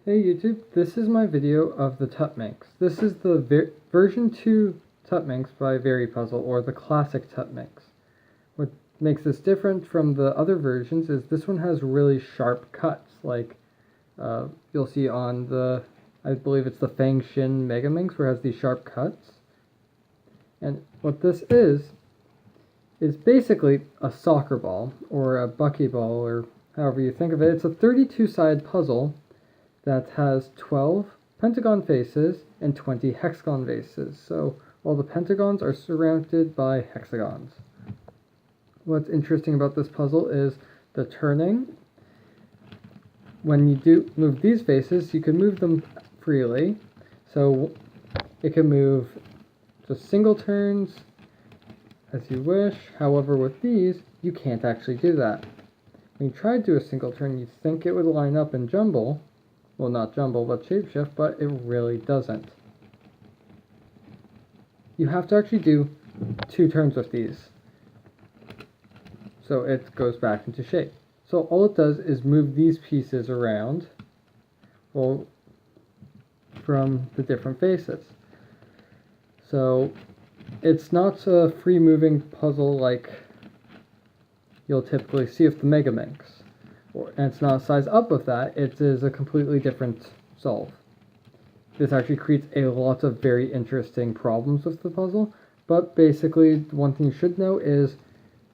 Hey YouTube, this is my video of the Tuttminx. This is the version 2 Tuttminx by Verypuzzle, or the classic Tuttminx. What makes this different from the other versions is this one has really sharp cuts, like you'll see on the, I believe it's the Fang Shin Megaminx, where it has these sharp cuts. And what this is basically a soccer ball, or a buckyball, or however you think of it. It's a 32-side puzzle that has 12 pentagon faces and 20 hexagon faces. So all the pentagons are surrounded by hexagons. What's interesting about this puzzle is the turning. When you do move these faces, you can move them freely. So it can move just single turns as you wish. However, with these, you can't actually do that. When you try to do a single turn, you think it would line up and jumble. Well, not jumble, but shapeshift, but it really doesn't. You have to actually do 2 turns with these, so it goes back into shape. So all it does is move these pieces around, well, from the different faces. So it's not a free moving puzzle like you'll typically see with the Megaminx. And it's not a size up of that, it is a completely different solve. This actually creates a lot of very interesting problems with the puzzle, but basically one thing you should know is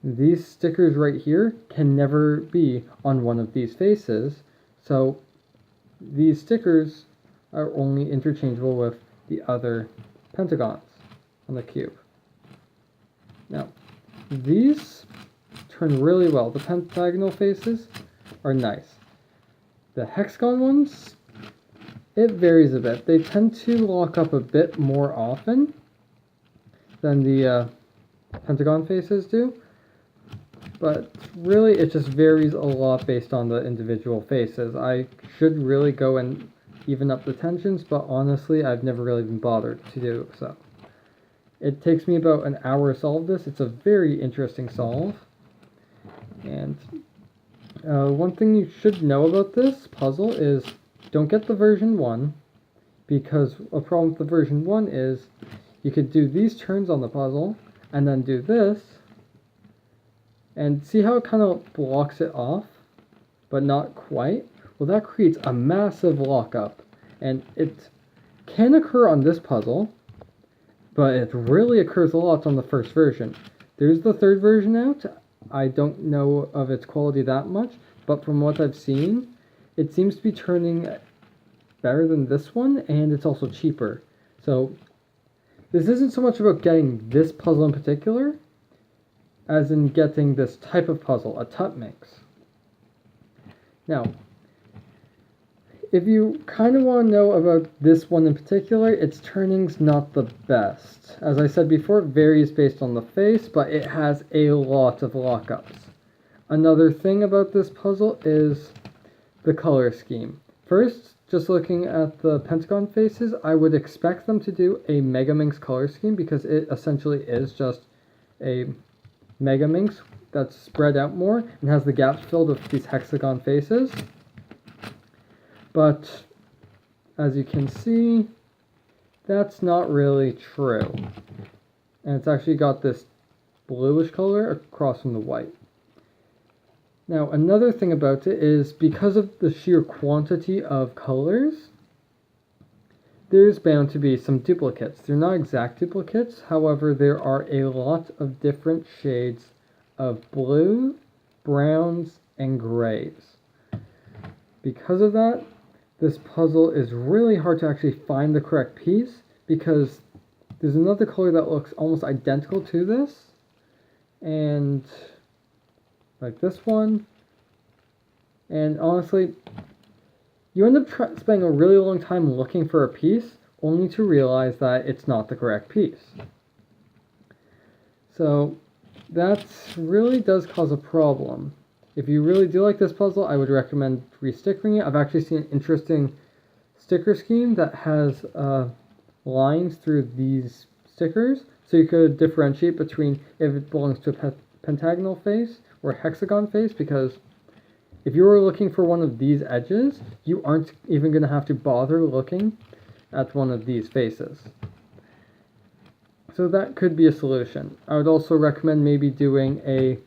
these stickers right here can never be on one of these faces, so these stickers are only interchangeable with the other pentagons on the cube. Now, these turn really well. The pentagonal faces are nice. The hexagon ones, it varies a bit. They tend to lock up a bit more often than the pentagon faces do, but really it just varies a lot based on the individual faces. I should really go and even up the tensions, but honestly I've never really been bothered to do so. It takes me about an hour to solve this. It's a very interesting solve, and one thing you should know about this puzzle is don't get the version 1, because a problem with the version 1 is you could do these turns on the puzzle and then do this, and see how it kind of blocks it off, but not quite? Well, that creates a massive lockup, and it can occur on this puzzle, but it really occurs a lot on the first version. There's the third version out. I don't know of its quality that much, but from what I've seen, it seems to be turning better than this one, and it's also cheaper. So this isn't so much about getting this puzzle in particular, as in getting this type of puzzle, a Tuttminx. Now, if you kind of want to know about this one in particular, its turning's not the best. As I said before, it varies based on the face, but it has a lot of lockups. Another thing about this puzzle is the color scheme. First, just looking at the pentagon faces, I would expect them to do a Megaminx color scheme, because it essentially is just a Megaminx that's spread out more and has the gaps filled with these hexagon faces. But as you can see, that's not really true. And it's actually got this bluish color across from the white. Now, another thing about it is because of the sheer quantity of colors, there's bound to be some duplicates. They're not exact duplicates, however, there are a lot of different shades of blue, browns, and grays. Because of that, this puzzle is really hard to actually find the correct piece, because there's another color that looks almost identical to this, and like this one, and honestly, you end up spending a really long time looking for a piece, only to realize that it's not the correct piece. So that really does cause a problem. If you really do like this puzzle, I would recommend re-stickering it. I've actually seen an interesting sticker scheme that has lines through these stickers, so you could differentiate between if it belongs to a pentagonal face or a hexagon face, because If you were looking for one of these edges, you aren't even going to have to bother looking at one of these faces. So that could be a solution. I would also recommend maybe doing a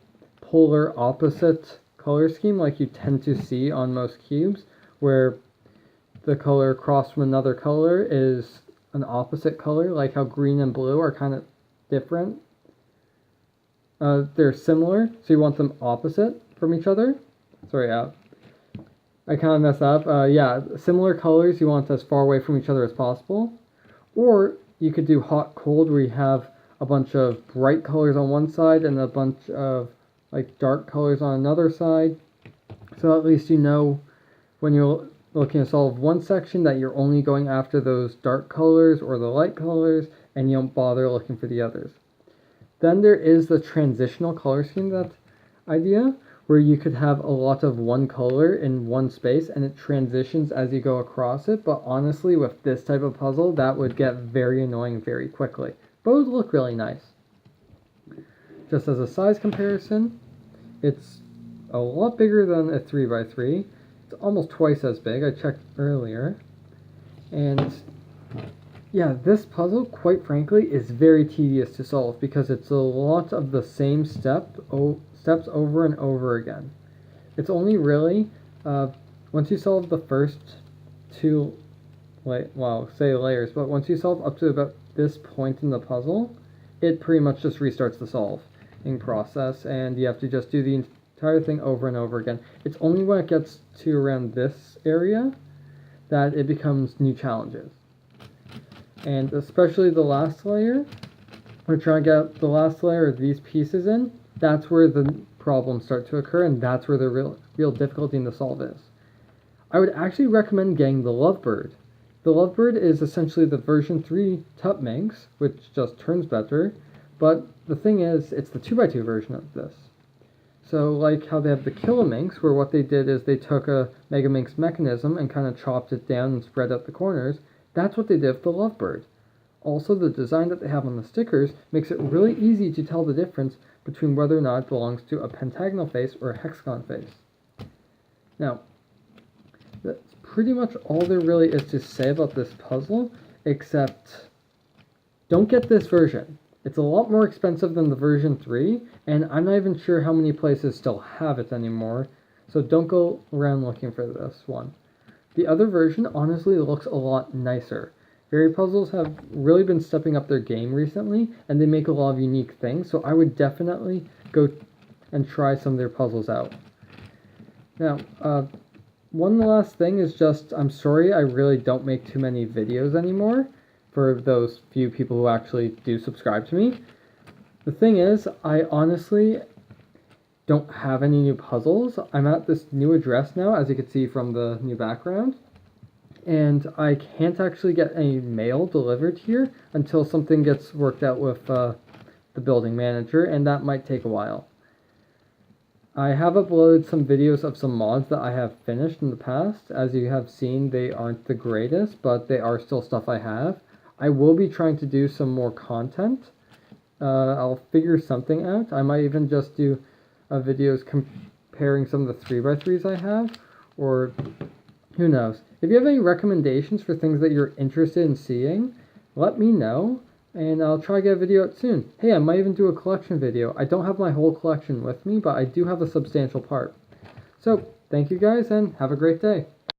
polar opposite color scheme like you tend to see on most cubes, where the color across from another color is an opposite color, like how green and blue are kind of different. They're similar, so you want them opposite from each other. Sorry, I kind of messed up. Yeah, similar colors you want as far away from each other as possible. Or you could do hot-cold, where you have a bunch of bright colors on one side and a bunch of like dark colors on another side. So at least you know when you're looking to solve one section that you're only going after those dark colors or the light colors, and you don't bother looking for the others. Then there is the transitional color scheme, that idea, where you could have a lot of one color in one space and it transitions as you go across it, but honestly with this type of puzzle that would get very annoying very quickly, but it would look really nice. Just as a size comparison, it's a lot bigger than a 3x3. It's almost twice as big, I checked earlier. And yeah, this puzzle, quite frankly, is very tedious to solve because it's a lot of the same steps over and over again. It's only really, once you solve the first two, say layers, but once you solve up to about this point in the puzzle, it pretty much just restarts the solving process, and you have to just do the entire thing over and over again. It's only when it gets to around this area that it becomes new challenges. And especially the last layer, we're trying to get the last layer of these pieces in, that's where the problems start to occur, and that's where the real difficulty in the solve is. I would actually recommend getting the Lovebird. The Lovebird is essentially the version 3 Tuttminx, which just turns better, but the thing is, it's the 2x2 version of this. So like how they have the Kilominx, where what they did is they took a Megaminx mechanism and kind of chopped it down and spread out the corners, that's what they did with the Lovebird. Also, the design that they have on the stickers makes it really easy to tell the difference between whether or not it belongs to a pentagonal face or a hexagon face. Now, that's pretty much all there really is to say about this puzzle, except don't get this version. It's a lot more expensive than the version 3, and I'm not even sure how many places still have it anymore, so don't go around looking for this one. The other version honestly looks a lot nicer. Verypuzzles have really been stepping up their game recently, and they make a lot of unique things, so I would definitely go and try some of their puzzles out. Now, one last thing is just, I'm sorry I really don't make too many videos anymore, for those few people who actually do subscribe to me. The thing is, I honestly don't have any new puzzles. I'm at this new address now, as you can see from the new background, and I can't actually get any mail delivered here until something gets worked out with the building manager, and that might take a while. I have uploaded some videos of some mods that I have finished in the past. As you have seen, they aren't the greatest, but they are still stuff I have. I will be trying to do some more content. I'll figure something out. I might even just do videos comparing some of the 3x3s I have, or who knows. If you have any recommendations for things that you're interested in seeing, let me know, and I'll try to get a video out soon. Hey, I might even do a collection video. I don't have my whole collection with me, but I do have a substantial part. So, thank you guys, and have a great day.